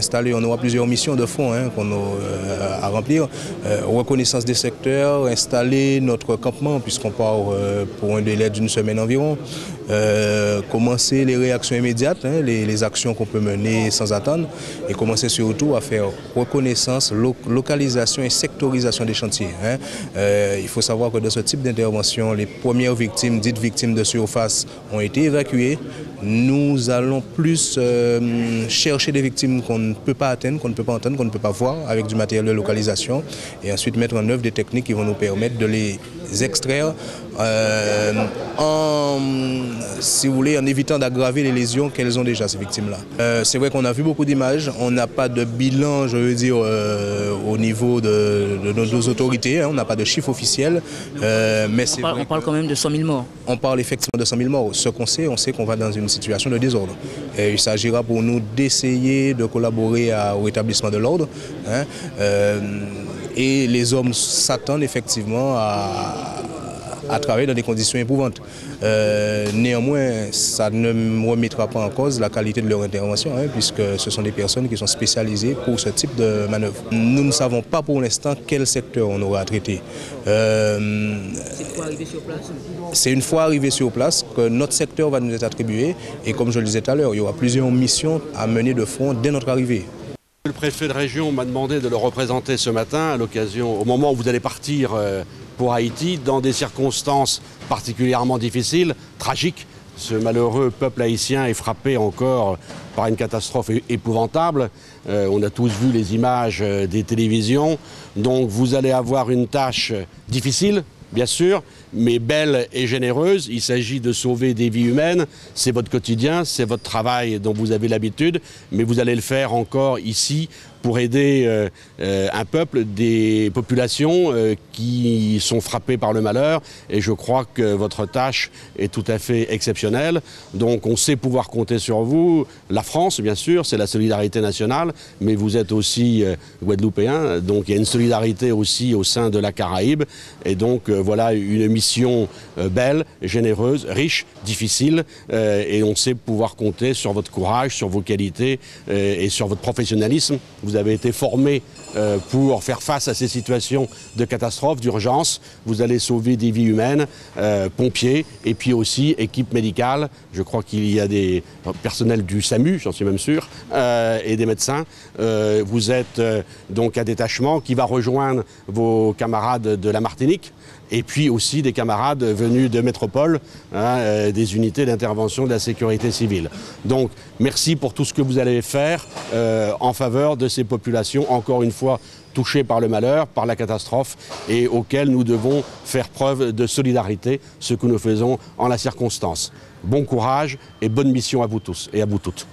installer, on aura plusieurs missions de fond qu'on a à remplir. Reconnaissance des secteurs, installer notre campement puisqu'on part pour un délai d'une semaine environ. Commencer les réactions immédiates, les actions qu'on peut mener sans attendre et commencer surtout à faire reconnaissance, localisation et sectorisation des chantiers. Il faut savoir que dans ce type d'intervention, les premières victimes, dites victimes de surface, ont été évacuées. Nous allons plus chercher des victimes qu'on ne peut pas atteindre, qu'on ne peut pas entendre, qu'on ne peut pas voir avec du matériel de localisation et ensuite mettre en œuvre des techniques qui vont nous permettre de les extraire si vous voulez, en évitant d'aggraver les lésions qu'elles ont déjà, ces victimes-là. C'est vrai qu'on a vu beaucoup d'images, on n'a pas de bilan, je veux dire, au niveau de nos autorités, on n'a pas de chiffre officiel. Mais on parle quand même de 100 000 morts. On parle effectivement de 100 000 morts. Ce qu'on sait, on sait qu'on va dans une situation de désordre. Et il s'agira pour nous d'essayer de collaborer au rétablissement de l'ordre. Et les hommes s'attendent effectivement à travailler dans des conditions éprouvantes. Néanmoins, ça ne remettra pas en cause la qualité de leur intervention, puisque ce sont des personnes qui sont spécialisées pour ce type de manœuvre. Nous ne savons pas pour l'instant quel secteur on aura à traiter. C'est une fois arrivé sur place? C'est une fois arrivé sur place que notre secteur va nous être attribué. Et comme je le disais tout à l'heure, il y aura plusieurs missions à mener de front dès notre arrivée. Le préfet de région m'a demandé de le représenter ce matin à l'occasion, au moment où vous allez partir pour Haïti, dans des circonstances particulièrement difficiles, tragiques. Ce malheureux peuple haïtien est frappé encore par une catastrophe épouvantable. On a tous vu les images des télévisions. Donc vous allez avoir une tâche difficile, bien sûr, mais belle et généreuse. Il s'agit de sauver des vies humaines. C'est votre quotidien, c'est votre travail dont vous avez l'habitude, mais vous allez le faire encore ici pour aider un peuple, des populations qui sont frappées par le malheur. Et je crois que votre tâche est tout à fait exceptionnelle. Donc on sait pouvoir compter sur vous. La France, bien sûr, c'est la solidarité nationale, mais vous êtes aussi guadeloupéen. Donc il y a une solidarité aussi au sein de la Caraïbe. Et donc voilà une mission belle, généreuse, riche, difficile. Et on sait pouvoir compter sur votre courage, sur vos qualités et sur votre professionnalisme. Vous avez été formé pour faire face à ces situations de catastrophe, d'urgence. Vous allez sauver des vies humaines, pompiers, et puis aussi équipe médicale. Je crois qu'il y a des personnels du SAMU, j'en suis même sûr, et des médecins. Vous êtes donc un détachement qui va rejoindre vos camarades de la Martinique, et puis aussi des camarades venus de métropole, des unités d'intervention de la sécurité civile. Donc merci pour tout ce que vous allez faire en faveur de ces populations, encore une fois touchées par le malheur, par la catastrophe, et auxquelles nous devons faire preuve de solidarité, ce que nous faisons en la circonstance. Bon courage et bonne mission à vous tous et à vous toutes.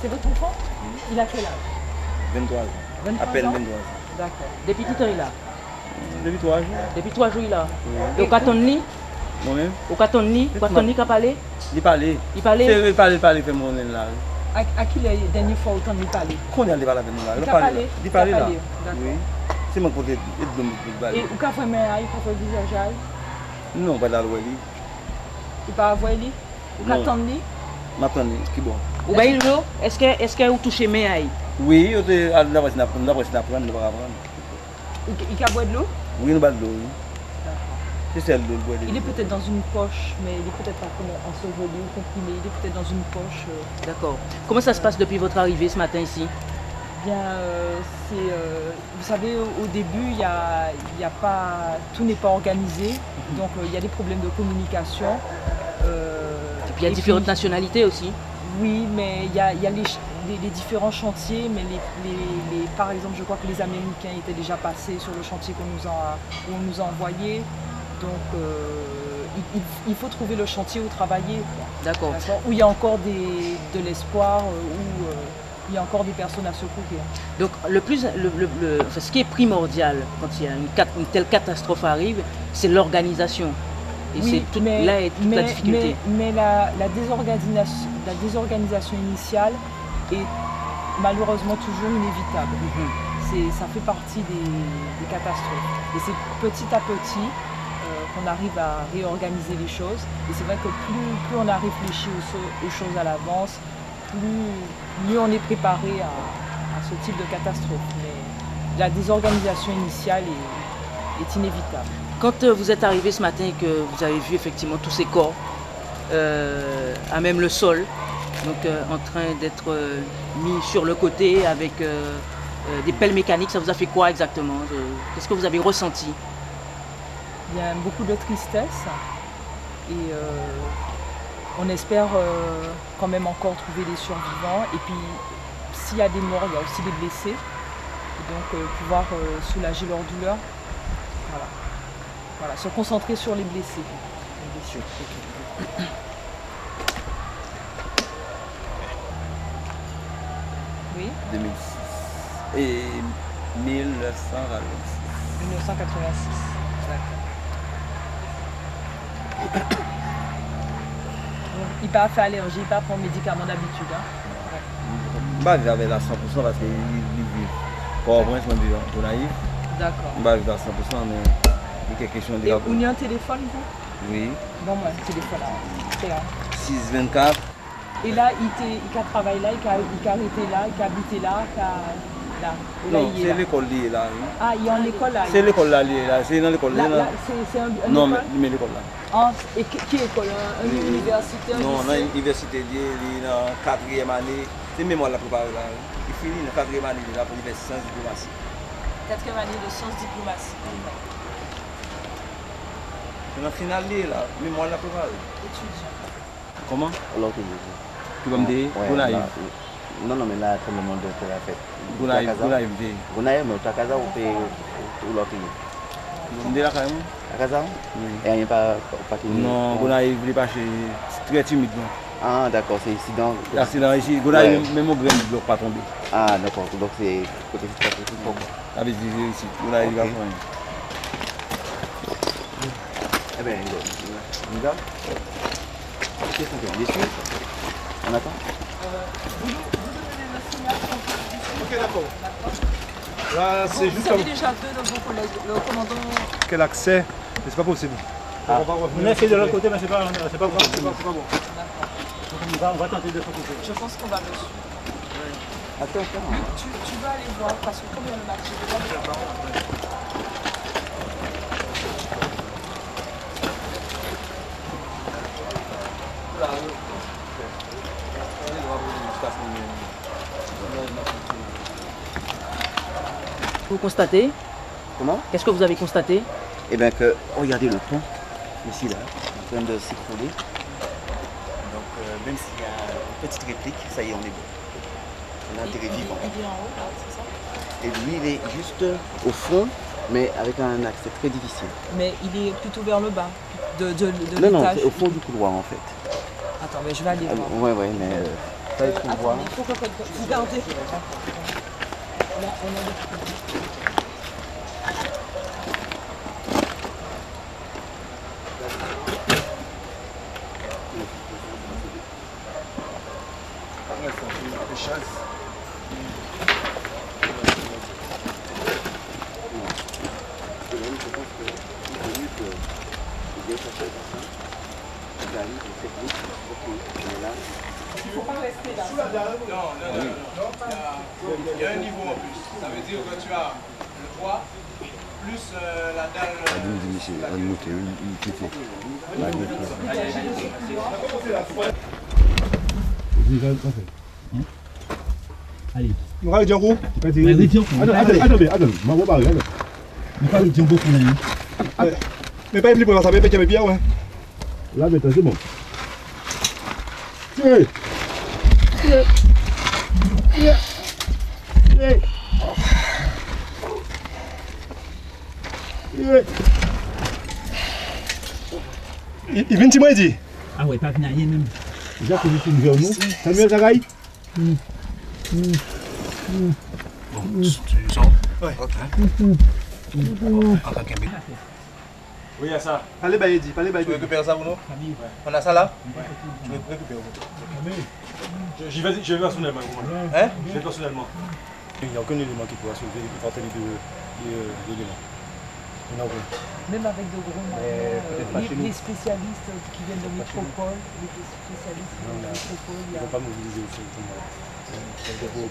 C'est votre enfant? Il a quel âge? 23 ans. 23 À peine ans? 23 ans. D'accord. Depuis tout temps il a? Depuis 3 jours. Depuis 3 jours il a? Oui. Et au Katonli? Moi-même. Au Katonli? Au Katonli qu'a parlé? Il parlait. Il parlait? Il parlait, fait mon là. À qui la dernière fois autant il parlait? Qu'on est allé parler avec nous là. Il a parlé? Il parlait là. D'accord. Oui. C'est mon côté. Et où qu'a fait mais il qu'a fait visage? Non, pas dans le Wally. Il pas avoir lui? Au Katonli? Maintenant, qui bon. Ou bien il veut? Est-ce que vous touchez mes aïe? Oui, on a d'abord apprendre, nous pas apprendre. Il a boire de l'eau? Oui, nous pas de l'eau. C'est celle de Bois. Il est peut-être dans une poche, mais il est peut-être pas enseveli ou comprimé. Il est peut-être dans une poche. D'accord. Comment ça se passe depuis votre arrivée ce matin ici? Bien, vous savez, au début, il y a pas, tout n'est pas organisé, donc il y a des problèmes de communication. Et puis il y a différentes nationalités aussi. Oui, mais il y a les différents chantiers, mais par exemple, je crois que les Américains étaient déjà passés sur le chantier où on nous a envoyé. Donc, il faut trouver le chantier où travailler. D'accord. Où il y a encore de l'espoir, où il y a encore des personnes à secourir. Donc, ce qui est primordial quand il y a une telle catastrophe arrive, c'est l'organisation. Et oui, c'est toute la difficulté. Mais la désorganisation initiale est malheureusement toujours inévitable. Ça fait partie des catastrophes. Et c'est petit à petit qu'on arrive à réorganiser les choses. Et c'est vrai que plus on a réfléchi aux choses à l'avance, mieux on est préparé à ce type de catastrophe. Mais la désorganisation initiale est inévitable. Quand vous êtes arrivé ce matin et que vous avez vu effectivement tous ces corps, à même le sol, donc en train d'être mis sur le côté avec des pelles mécaniques, ça vous a fait quoi exactement? Qu'est-ce que vous avez ressenti? Il y a beaucoup de tristesse et on espère quand même encore trouver des survivants. Et puis s'il y a des morts, il y a aussi des blessés. Et donc pouvoir soulager leur douleur. Voilà, se concentrer sur les blessés. Oui. 2006. Et 1986. 1986. Il n'a pas fait allergie, il n'a pas pris médicaments d'habitude. Bah, j'avais la 100% parce qu'il vit. Pour moi, je suis naïf. D'accord. Bah, je vais à 100%, mais il y a quelque chose de grave. Et vous avez un téléphone, vous? Oui. Bon, moi, le téléphone là. C'est là. 624. Et là, il a travaillé là, il a arrêté là, il a habité là, là. Non, c'est l'école là. Ah, il est en école là. C'est l'école là, c'est dans l'école là. C'est un non, mais l'école là. Ah, et qui école? Une université? Non, on a une université, il est en 4e année. C'est même moi la préparé là. Il finit en 4e année là pour l'université sciences diplomatie. 4e année de sciences diplomatie. C'est la finale là, même moi la préparé. Étudiant. Comment? Alors que tu vas me dire, Gounaïf. Non, mais là, tout le monde te l'a fait. Gounaïf. Gounaïf, mais tu as casa ou l'autre? Vous me dites là quand même? À casa? Oui. Et il n'y a pas non, Gounaïf, il n'est pas très timide. Ah, d'accord, c'est ici dans. Là, c'est là ici. Gounaïf, même au grain du bloc pas tombé. Ah, d'accord, donc c'est côté stratégique. Ça veut dire ici. Gounaïf, il va faire. Eh bien, on y va. Qu'est-ce qu'on fait? On est sûr? On attend? Ok, d'accord. Là, c'est juste vous avez déjà deux de vos collègues, le commandant. quel accès, mais c'est pas possible. Ah. On a fait de l'autre côté, mais c'est pas bon. C'est pas bon. On va tenter de se couper. Je pense qu'on va le suivre. Attends. Tu vas aller voir, parce que comme il y a le match, Vous constatez? Comment? Qu'est-ce que vous avez constaté? Eh bien que, regardez le pont, ici là, en train de s'écrouler. Donc même s'il y a une petite réplique, ça y est, on est bon. On a intérêt vivant. Il est en haut, là, c'est ça? Et lui, il est juste au fond, mais avec un accès très difficile. Mais il est plutôt vers le bas de Non, l'étage. c'est au fond du couloir en fait. Attends, mais je vais aller voir. Ouais, mais ça, il faut voir. Attendez, il faut que vous gardez. Là, on a des... Il faut pas rester là. Il y a un niveau en plus. Ça veut dire que tu as le toit plus la dalle. Allez. On va le dire où? Attendez, ma voix parle. Mais pas le dire beaucoup. Mais pas plus pour ça, mais pas bien, ouais. Là, maintenant, c'est bon. Il vient de dire. Ah ouais, pas venir même. Déjà que je suis vers nous. Samuel Zagaï. Bon, tu sens? Ouais. Ok. Oui, il y a ça. Allez, Baïdi, allez, Baïdi. Tu récupères ça ou non? On a ça là? Tu récupères. J'y vais personnellement. Hein? Je vais personnellement. Il n'y a aucun élément qui pourra sauver les éléments. Même avec de gros moyens, les spécialistes qui viennent de métropole, les spécialistes qui viennent de métropole, il y a... On ne va pas mobiliser aussi. Il faut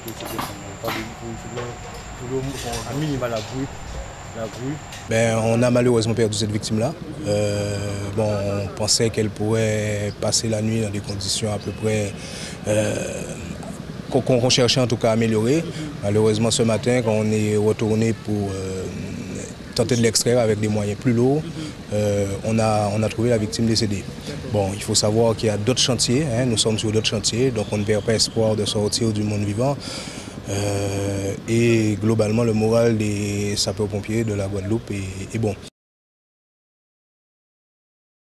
un minimum la grue. Ben, on a malheureusement perdu cette victime-là. Bon, on pensait qu'elle pourrait passer la nuit dans des conditions à peu près qu'on cherchait en tout cas à améliorer. Malheureusement, ce matin, quand on est retourné pour tenter de l'extraire avec des moyens plus lourds, on a trouvé la victime décédée. Bon, il faut savoir qu'il y a d'autres chantiers, hein, nous sommes sur d'autres chantiers, donc on ne perd pas espoir de sortir du monde vivant. Et globalement, le moral des sapeurs-pompiers de la Guadeloupe est bon.